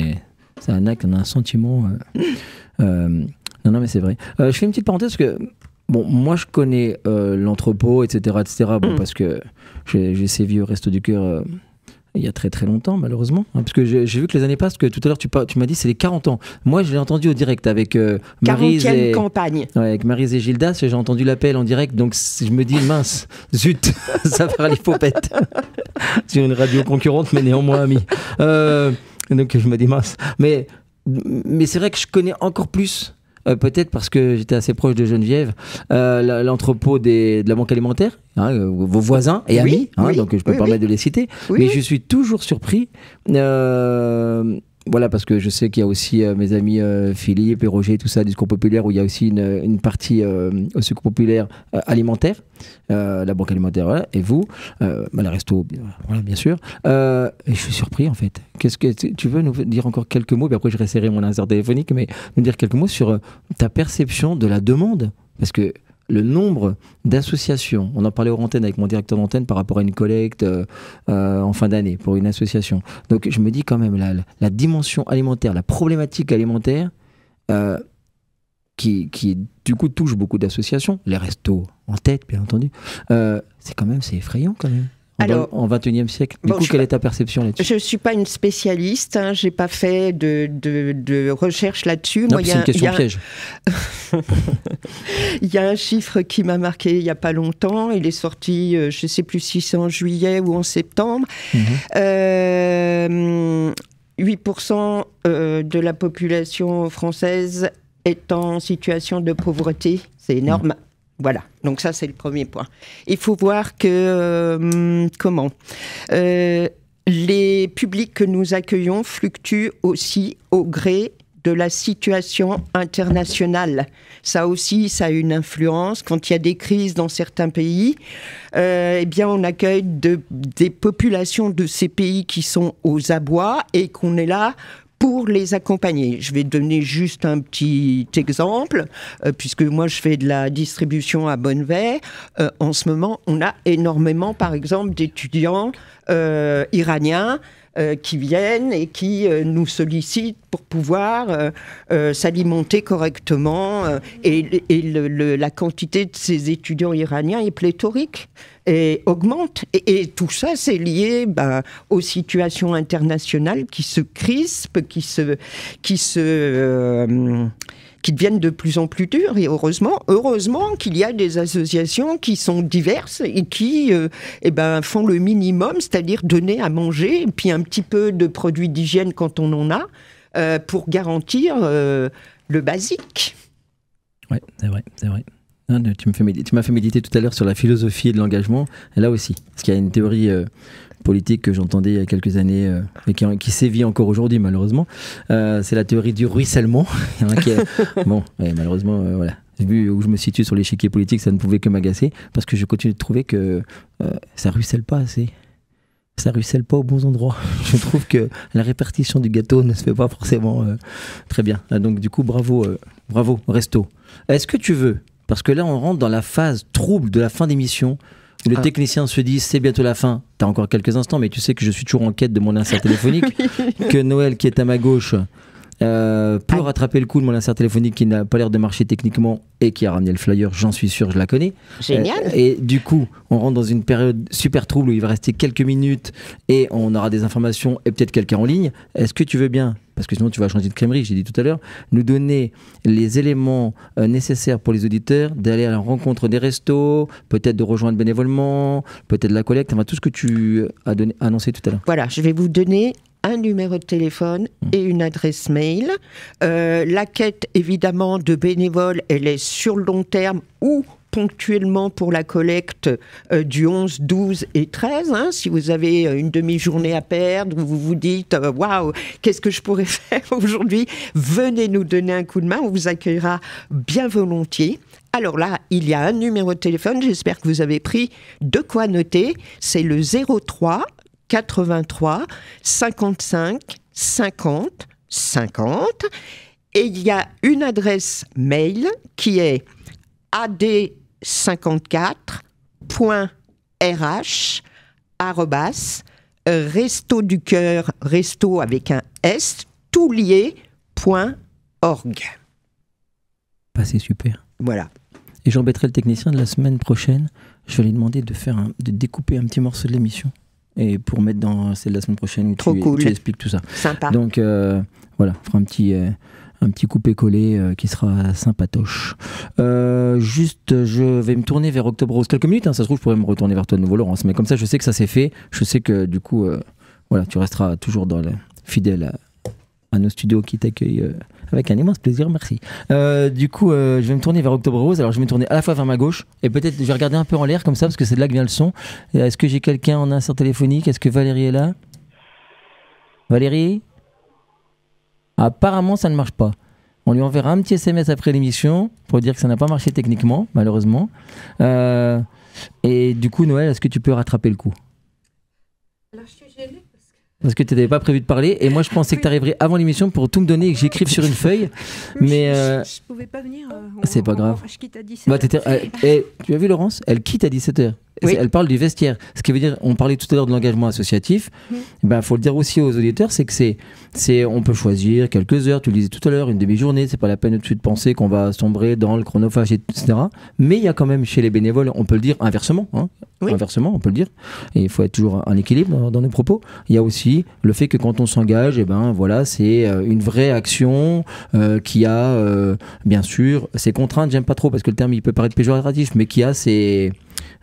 C'est un acte, un sentiment. Non, mais c'est vrai. Je fais une petite parenthèse parce que, moi je connais l'entrepôt, etc. Parce que j'ai sévi au Resto du Cœur Il y a très très longtemps, malheureusement. Parce que j'ai vu que les années passent, que tout à l'heure tu m'as dit c'est les 40 ans. Moi, je l'ai entendu au direct avec Maryse
40e campagne.
Ouais, avec Maryse et Gildas, j'ai entendu l'appel en direct, donc je me dis mince, zut, ça fera l'hypopète. Sur une radio concurrente, mais néanmoins amie. Donc je me dis mince. Mais c'est vrai que je connais encore plus. Peut-être parce que j'étais assez proche de Geneviève, l'entrepôt de la banque alimentaire, vos voisins et amis, donc je peux me permettre de les citer, mais je suis toujours surpris, voilà, parce que je sais qu'il y a aussi mes amis Philippe et Roger, tout ça, du Secours Populaire, où il y a aussi une partie au Secours Populaire alimentaire, la banque alimentaire, voilà, et vous, les restos, voilà, bien sûr. Et je suis surpris, en fait. Qu'est-ce que tu veux nous dire encore quelques mots, puis après je resserrai mon insert téléphonique, mais nous dire quelques mots sur ta perception de la demande, parce que le nombre d'associations, on en parlait aux antennes avec mon directeur d'antenne par rapport à une collecte en fin d'année pour une association. Donc je me dis quand même la dimension alimentaire, la problématique alimentaire qui du coup touche beaucoup d'associations, les restos en tête bien entendu, c'est effrayant quand même. Alors, en 21e siècle. Du coup, quelle est ta perception là-dessus ?
Je ne suis pas une spécialiste, je n'ai pas fait de recherche là-dessus.
Non, c'est une question piège.
Il y a un chiffre qui m'a marqué il n'y a pas longtemps. Il est sorti, je ne sais plus si c'est en juillet ou en septembre. 8% de la population française est en situation de pauvreté. C'est énorme. Voilà, donc ça c'est le premier point. Il faut voir que, les publics que nous accueillons fluctuent aussi au gré de la situation internationale. Ça aussi, ça a une influence. Quand il y a des crises dans certains pays, on accueille des populations de ces pays qui sont aux abois et qu'on est là pour les accompagner. Je vais donner juste un petit exemple, puisque moi je fais de la distribution à Bonnevet. En ce moment, on a énormément, par exemple, d'étudiants iraniens qui viennent et qui nous sollicitent pour pouvoir s'alimenter correctement. Et la quantité de ces étudiants iraniens est pléthorique et augmente. Et tout ça, c'est lié aux situations internationales qui se crispent, qui deviennent de plus en plus dures. Et heureusement qu'il y a des associations qui sont diverses et qui font le minimum, c'est-à-dire donner à manger, et puis un petit peu de produits d'hygiène quand on en a, pour garantir le basique.
Oui, c'est vrai. Non, tu m'as fait méditer tout à l'heure sur la philosophie de l'engagement, et là aussi, parce qu'il y a une théorie politique que j'entendais il y a quelques années, mais qui sévit encore aujourd'hui malheureusement, c'est la théorie du ruissellement. Malheureusement, voilà. Vu où je me situe sur l'échiquier politique, ça ne pouvait que m'agacer, parce que je continue de trouver que ça ruisselle pas assez. Ça ruisselle pas aux bons endroits. Je trouve que la répartition du gâteau ne se fait pas forcément très bien. Donc du coup, bravo, resto. Est-ce que tu veux, parce que là on rentre dans la phase trouble de la fin d'émission, où le technicien se dit c'est bientôt la fin, t'as encore quelques instants, mais tu sais que je suis toujours en quête de mon insert téléphonique, que Noël qui est à ma gauche peut rattraper le coup de mon insert téléphonique qui n'a pas l'air de marcher techniquement et qui a ramené le flyer, j'en suis sûr, je la connais.
Génial.
Et du coup, on rentre dans une période super trouble où il va rester quelques minutes et on aura des informations et peut-être quelqu'un en ligne. Est-ce que tu veux bien, parce que sinon tu vas changer de crèmerie, j'ai dit tout à l'heure, nous donner les éléments nécessaires pour les auditeurs, d'aller à la rencontre des restos, peut-être de rejoindre bénévolement, peut-être la collecte, tout ce que tu as annoncé tout à l'heure.
Voilà, je vais vous donner un numéro de téléphone et une adresse mail. La quête, évidemment, de bénévoles, elle est sur le long terme ou ponctuellement pour la collecte du 11, 12 et 13. Si vous avez une demi-journée à perdre, vous vous dites « Waouh, qu'est-ce que je pourrais faire aujourd'hui ?» Venez nous donner un coup de main, on vous accueillera bien volontiers. Alors là, il y a un numéro de téléphone, j'espère que vous avez pris de quoi noter. C'est le 03 83 55 50 50. Et il y a une adresse mail qui est ad50.rh@resto du cœur, resto avec un S, tout lié.org.
C'est super.
Voilà.
Et j'embêterai le technicien de la semaine prochaine. Je vais lui demander de découper un petit morceau de l'émission et pour mettre dans celle de la semaine prochaine où
Trop cool.
tu expliques tout ça.
Sympa.
Donc voilà, on fera un petit coupé-collé qui sera sympatoche. Juste, je vais me tourner vers Octobre Rose quelques minutes. Ça se trouve, je pourrais me retourner vers toi de nouveau, Laurence. Mais comme ça, je sais que ça s'est fait. Je sais que du coup, voilà, tu resteras toujours fidèle à nos studios qui t'accueillent avec un immense plaisir. Merci. Du coup, je vais me tourner vers Octobre Rose. Alors, je vais me tourner à la fois vers ma gauche et peut-être je vais regarder un peu en l'air comme ça parce que c'est de là que vient le son. Est-ce que j'ai quelqu'un en insert téléphonique? Est-ce que Valérie est là? Valérie? Apparemment, ça ne marche pas. On lui enverra un petit SMS après l'émission pour dire que ça n'a pas marché techniquement, malheureusement. Et du coup, Noël, est-ce que tu peux rattraper le coup?
Alors, je suis gênée
parce que tu n'avais pas prévu de parler. Et moi, je pensais que tu arriverais avant l'émission pour tout me donner et que j'écrive sur une feuille. Mais
je pouvais pas venir.
C'est pas grave.
Je quitte à 17h.
Tu as vu, Laurence? Elle quitte à 17h.
Oui.
Elle parle du vestiaire. Ce qui veut dire, on parlait tout à l'heure de l'engagement associatif. Ben, faut le dire aussi aux auditeurs, c'est que on peut choisir quelques heures. Tu le disais tout à l'heure, une demi-journée. C'est pas la peine de penser qu'on va sombrer dans le chronophage, etc. Mais il y a quand même chez les bénévoles, on peut le dire inversement. Hein.
Oui.
Inversement, on peut le dire. Et il faut être toujours un équilibre dans nos propos. Il y a aussi le fait que quand on s'engage, voilà, c'est une vraie action qui a, bien sûr, ses contraintes. J'aime pas trop parce que le terme il peut paraître péjoratif, mais qui a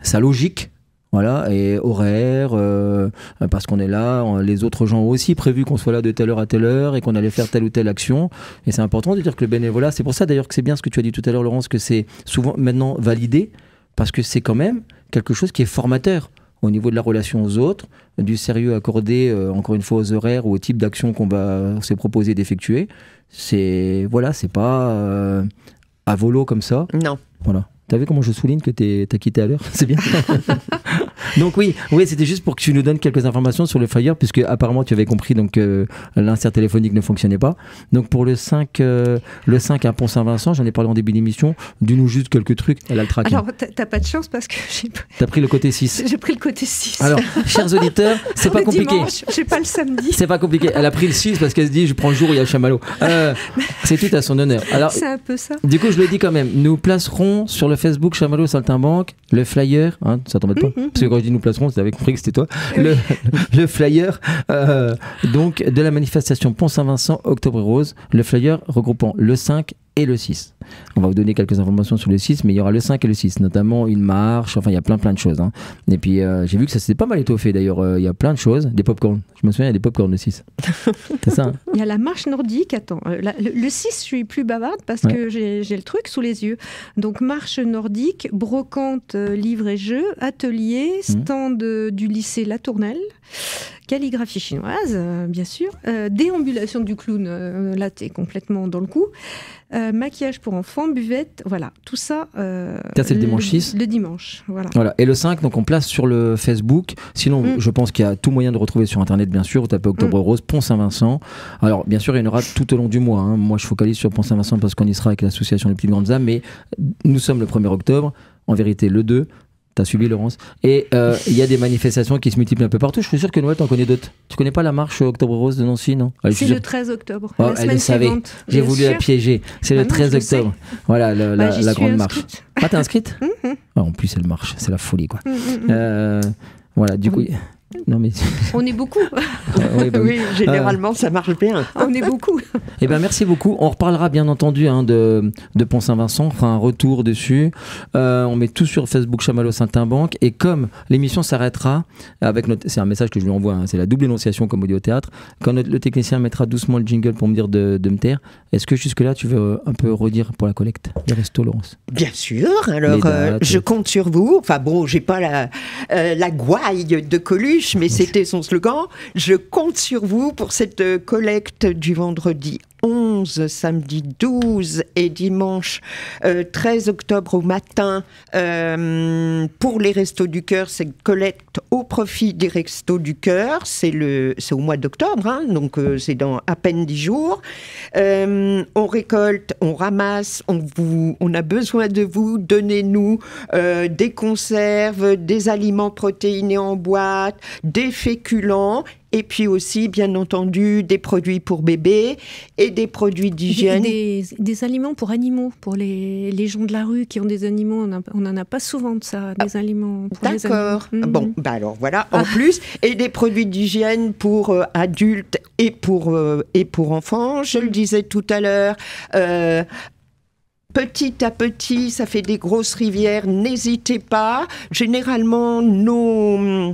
sa logique, voilà, et horaire, parce qu'on est là, les autres gens ont aussi prévu qu'on soit là de telle heure à telle heure et qu'on allait faire telle ou telle action. Et c'est important de dire que le bénévolat, c'est pour ça d'ailleurs que c'est bien ce que tu as dit tout à l'heure, Laurence, que c'est souvent maintenant validé, parce que c'est quand même quelque chose qui est formateur au niveau de la relation aux autres, du sérieux accordé, encore une fois, aux horaires ou au type d'action qu'on va se proposer d'effectuer. C'est pas à volo comme ça.
Non.
Voilà. T'as vu comment je souligne que t'as quitté à l'heure? C'est bien. Donc oui, c'était juste pour que tu nous donnes quelques informations sur le flyer, puisque apparemment tu avais compris donc l'insert téléphonique ne fonctionnait pas. Donc pour le 5 à Pont-Saint-Vincent, j'en ai parlé en début d'émission, dis-nous juste quelques trucs. Elle a le tracking.
Alors, t'as pas de chance parce que
T'as pris le côté 6.
j'ai pris le côté 6.
Alors, chers auditeurs, c'est pas
Le
compliqué.
dimanche, j'ai pas le samedi.
C'est pas compliqué. Elle a pris le 6 parce qu'elle se dit je prends le jour où il y a Chamallow. C'est tout à son honneur. Alors,
C'est un peu ça.
du coup, je le dis quand même, nous placerons sur le Facebook Chamallow Saltimbanque le flyer, hein, ça t'embête pas? Parce que quand je dis nous placerons, tu avais compris que c'était toi. Le flyer donc de la manifestation Pont-Saint-Vincent Octobre Rose, le flyer regroupant le 5 et le 6. On va vous donner quelques informations sur le 6, mais il y aura le 5 et le 6, notamment une marche, enfin il y a plein de choses. Hein. Et puis j'ai vu que ça s'était pas mal étoffé d'ailleurs, il y a plein de choses, des pop-corn. Je me souviens, il y a des pop-corn le 6. C'est ça hein?
Il y a la marche nordique, attends, le 6, je suis plus bavarde parce que j'ai le truc sous les yeux. Donc marche nordique, brocante, livres et jeux, atelier, stand du lycée La Tournelle, calligraphie chinoise, bien sûr, déambulation du clown, là t'es complètement dans le coup, maquillage pour enfants, buvette, voilà, tout ça.
Ça c'est le dimanche 6.
Le dimanche, voilà.
Et le 5, donc on place sur le Facebook. Sinon, je pense qu'il y a tout moyen de retrouver sur Internet, bien sûr. Vous tapez Octobre Rose, Pont-Saint-Vincent. Alors, bien sûr, il y en aura tout au long du mois. Hein. Moi, je focalise sur Pont-Saint-Vincent parce qu'on y sera avec l'association Les Petites Grandes Âmes. Mais nous sommes le 1er octobre. En vérité, le 2. T'as suivi, Laurence. Et il y a des manifestations qui se multiplient un peu partout. Je suis sûr que Noël, t'en connais d'autres. Tu connais pas la marche Octobre Rose de Nancy, non?
C'est le 13 octobre.
Oh,
la semaine suivante.
J'ai voulu la piéger. C'est le 13 octobre. Voilà, la grande marche. Ah, t'es inscrite? En plus, elle marche. C'est la folie, quoi. Voilà, du coup... Non, mais...
On est beaucoup.
Oui, généralement, ça marche bien.
On est beaucoup.
Eh ben, merci beaucoup. On reparlera bien entendu de Pont-Saint-Vincent. On fera un retour dessus. On met tout sur Facebook Chamallow Saltimbanque. Et comme l'émission s'arrêtera, c'est un message que je lui envoie, hein, c'est la double énonciation comme on dit au théâtre. Quand le technicien mettra doucement le jingle pour me dire de me taire, est-ce que jusque-là, tu veux un peu redire pour la collecte des restos, Laurence?
Bien sûr. Alors, je compte sur vous. Enfin bon, j'ai pas la gouaille de Coluche, mais c'était son slogan. Je compte sur vous pour cette collecte du vendredi 11, samedi 12 et dimanche 13 octobre au matin pour les Restos du Cœur. C'est une collecte au profit des Restos du Cœur. C'est au mois d'octobre, hein, donc c'est dans à peine 10 jours. On récolte, on ramasse, on a besoin de vous. Donnez-nous des conserves, des aliments protéinés en boîte, des féculents. et puis aussi, bien entendu, des produits pour bébés et des produits d'hygiène.
Des aliments pour animaux, pour les gens de la rue qui ont des animaux, on n'en a pas souvent de ça, des aliments pour les animaux.
D'accord. Bon, alors voilà, en plus, et des produits d'hygiène pour adultes et pour enfants. Je le disais tout à l'heure, petit à petit, ça fait des grosses rivières, n'hésitez pas. Généralement, nos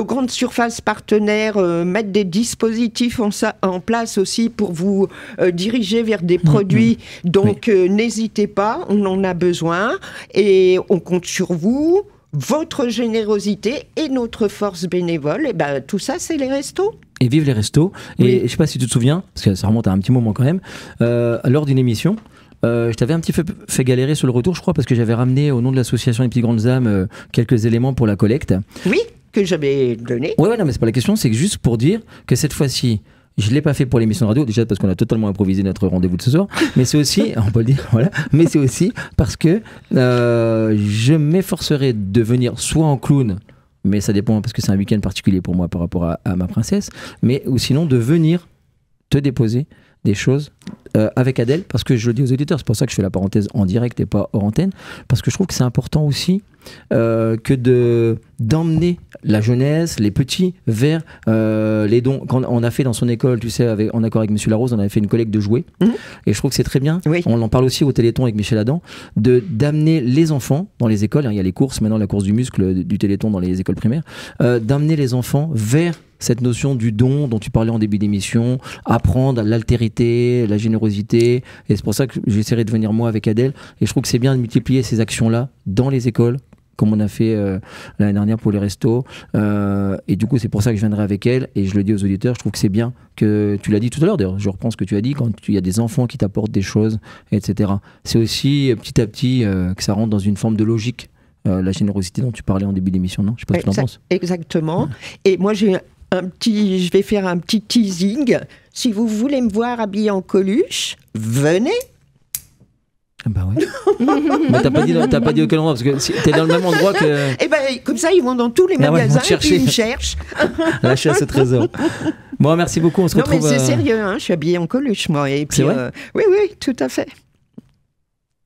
grandes surfaces partenaires mettent des dispositifs en place aussi pour vous diriger vers des produits. Donc, n'hésitez pas, on en a besoin et on compte sur vous, votre générosité et notre force bénévole. Et ben, tout ça, c'est les restos.
Et vive les restos. Et je ne sais pas si tu te souviens, parce que ça remonte à un petit moment quand même, lors d'une émission, je t'avais un petit peu fait galérer sur le retour, je crois, parce que j'avais ramené au nom de l'association Les Petites Grandes Âmes quelques éléments pour la collecte. Oui,
que j'avais donné.
Ouais, non, mais c'est pas la question, c'est juste pour dire que cette fois-ci, je ne l'ai pas fait pour l'émission de radio, déjà parce qu'on a totalement improvisé notre rendez-vous de ce soir, mais c'est aussi, on peut le dire, voilà, mais c'est aussi parce que je m'efforcerai de venir soit en clown, mais ça dépend parce que c'est un week-end particulier pour moi par rapport à ma princesse, mais ou sinon de venir te déposer des choses avec Adèle, parce que je le dis aux auditeurs, c'est pour ça que je fais la parenthèse en direct et pas hors antenne, parce que je trouve que c'est important aussi que d'emmener la jeunesse, les petits, vers les dons. Quand on a fait dans son école, tu sais, en accord avec Monsieur Larose, on avait fait une collecte de jouets, et je trouve que c'est très bien. Oui. On en parle aussi au Téléthon avec Michel Adam, d'amener les enfants dans les écoles, il y a les courses, maintenant la course du muscle du Téléthon dans les écoles primaires, d'amener les enfants vers cette notion du don dont tu parlais en début d'émission, apprendre l'altérité, la générosité, et c'est pour ça que j'essaierai de venir moi avec Adèle, et je trouve que c'est bien de multiplier ces actions-là dans les écoles, comme on a fait l'année dernière pour les restos, et du coup c'est pour ça que je viendrai avec elle, et je le dis aux auditeurs, je trouve que c'est bien que tu l'as dit tout à l'heure, d'ailleurs je reprends ce que tu as dit, quand il y a des enfants qui t'apportent des choses, etc. C'est aussi petit à petit que ça rentre dans une forme de logique, la générosité dont tu parlais en début d'émission, non? Je sais pas ce que tu en penses.
Exactement, et moi je vais faire un petit teasing. Si vous voulez me voir habillée en Coluche, venez.
Bah ouais. Mais t'as pas dit auquel endroit, parce que t'es dans le même endroit que.
Et ben comme ça ils vont dans tous les magasins et puis ils me cherchent.
La chasse au trésor. Bon, merci beaucoup. On se retrouve.
Non mais c'est sérieux, hein, je suis habillée en Coluche moi. Et puis,
c'est vrai
oui, tout à fait.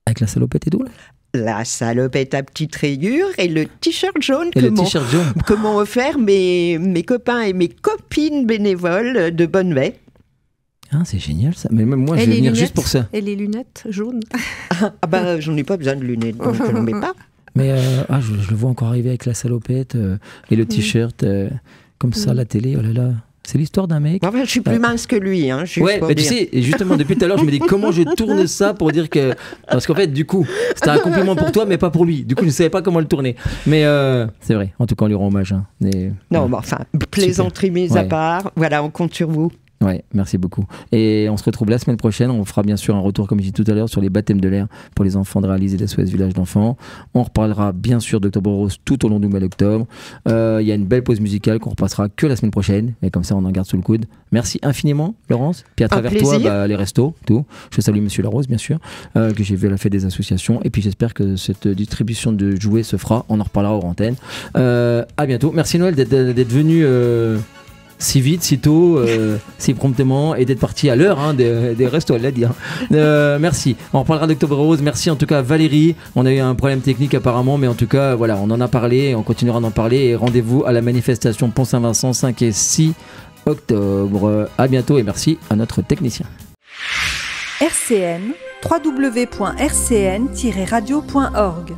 Avec la salopette et tout là.
La salopette à petite rayure et le t-shirt jaune
que
m'ont offert mes copains et mes copines bénévoles de Bonnevet.
Ah, c'est génial ça. Mais même moi, je vais venir juste pour ça.
Et les lunettes jaunes.
Ah bah, j'en ai pas besoin de lunettes, donc je n'en mets pas.
Mais je le vois encore arriver avec la salopette et le t-shirt comme ça à la télé. Oh là là. C'est l'histoire d'un mec.
Enfin, je suis plus mince que lui. Hein,
ouais, mais tu sais, justement, depuis tout à l'heure, je me dis comment je tourne ça pour dire que. Parce qu'en fait, du coup, c'était un compliment pour toi, mais pas pour lui. Du coup, je ne savais pas comment le tourner. Mais c'est vrai, en tout cas, on lui rend hommage. Hein.
Non, mais enfin, plaisanterie mise à part. Voilà, on compte sur vous.
Ouais, merci beaucoup. Et on se retrouve la semaine prochaine. On fera bien sûr un retour, comme je dis tout à l'heure, sur les baptêmes de l'air pour les enfants de réaliser la SOS Village d'enfants. On reparlera bien sûr d'Octobre Rose tout au long du mois d'octobre. Il y a une belle pause musicale qu'on repassera que la semaine prochaine. Et comme ça, on en garde sous le coude. Merci infiniment, Laurence. Puis à travers toi, les restos, tout. Je salue Monsieur Larose, bien sûr, que j'ai vu à la fête des associations. Et puis j'espère que cette distribution de jouets se fera. On en reparlera hors antenne. À bientôt. Merci Noël d'être venu. Si vite, si tôt, si promptement, et d'être parti à l'heure des restos, elle l'a dit. Merci. On reparlera d'Octobre Rose. Merci en tout cas à Valérie. On a eu un problème technique apparemment, mais en tout cas, voilà, on en a parlé, on continuera d'en parler. Et rendez-vous à la manifestation Pont-Saint-Vincent 5 et 6 octobre. À bientôt et merci à notre technicien.
RCN, www.rcn-radio.org